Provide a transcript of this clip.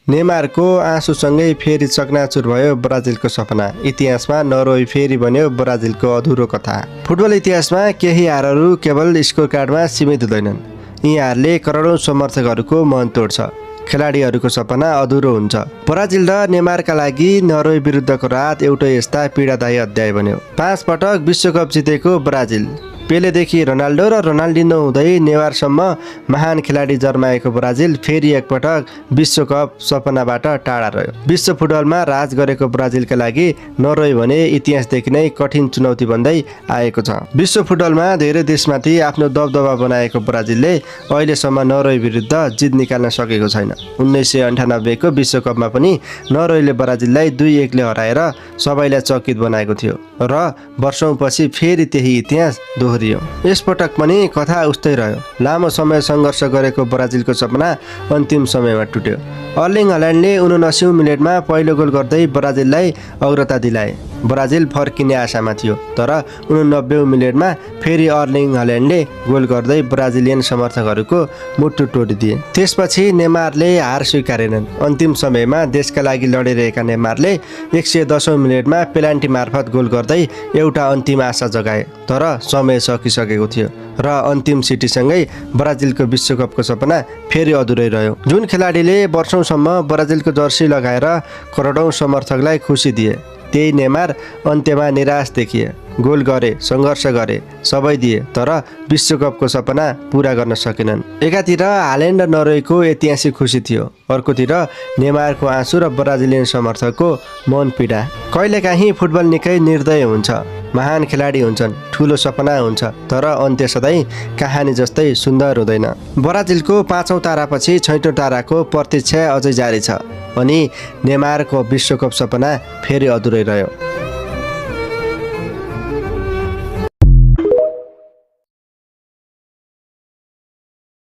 नेमारको आँसुसँगै फेरि चकनाचुर भयो ब्राजिलको सपना। इतिहासमा नरोई फेरि बन्यो ब्राजिलको अधुरो कथा। फुटबल इतिहासमा केही हारहरू केवल स्कोर कार्डमा सीमित हुँदैनन्। यी हारले करोडौँ समर्थकहरूको मन तोड्छ। खेलाडीहरूको सपना अधुरो हुन्छ। ब्राजिल र नेमारका लागि नरोई विरुद्धको रात एउटै यस्ता पीडादायी अध्याय बन्यो। 5 पटक विश्वकप जितेको ब्राजिल, पेलेदेखि रोनाल्डो र रोनाल्डिनो हुँदै नेमारसम्म महान खेलाडी जन्माएको ब्राजिल फेरि एकपटक विश्वकप सपनाबाट टाढा रह्यो। विश्व फुटबलमा राज गरेको ब्राजिलका लागि नरोई भने इतिहासदेखि नै कठिन चुनौती बन्दै आएको छ। विश्व फुटबलमा धेरै देशमाथि आफ्नो दबदबा बनाएको ब्राजिलले अहिलेसम्म नरोई विरुद्ध जित निकाल्न सकेको छैन। 1998 को विश्वकपमा पनि नरोईले ब्राजिललाई 2-1 ले हराएर सबैलाई चकित बनाएको थियो र वर्षौंपछि फेरि त्यही इतिहास दोहोरियो। यसपटक पनि कथा उस्तै रह्यो। लामो समय सङ्घर्ष गरेको ब्राजिलको सपना अन्तिम समयमा टुट्यो। अर्लिङ हल्यान्डले 79औं मिनेटमा पहिलो गोल गर्दै ब्राजिललाई अग्रता दिलाए। ब्राजिल फर्किने आशामा थियो, तर 89औं मिनेटमा फेरि अर्लिङ हल्यान्डले गोल गर्दै ब्राजिलियन समर्थकहरूको मुटु तोडिदिए। त्यसपछि नेमारले हार स्वीकारेनन्। अन्तिम समयमा देशका लागि लडिरहेका नेमारले 110औं मिनेटमा पेनाल्टी मार्फत गोल गर्दै एउटा अन्तिम आशा जगाए, तर समय सकिसकेको थियो र अन्तिम सिटीसँगै ब्राजिलको विश्वकपको सपना फेरि अधुरै रह्यो। जुन खेलाडीले वर्षौंसम्म ब्राजिलको जर्सी लगाएर करोडौँ समर्थकलाई खुसी दिए, त्यही नेमार अन्त्यमा निराश देखिए। गोल गरे, सङ्घर्ष गरे, सबै दिए, तर विश्वकपको सपना पुरा गर्न सकेनन्। एकातिर हाल्यान्ड र नरोईको ऐतिहासिक खुसी थियो, अर्कोतिर नेमारको आँसु र ब्राजिलियन समर्थकको मन पीडा। कहिलेकाहीँ फुटबल निकै निर्दय हुन्छ। महान खेलाडी हुन्छन्, ठुलो सपना हुन्छ, तर अन्त्य सधैँ कहानी जस्तै सुन्दर हुँदैन। ब्राजिलको 5औं तारापछि 6औं ताराको प्रतीक्षा अझै जारी छ अनि नेमारको विश्वकप सपना फेरि अधुरै रह्यो।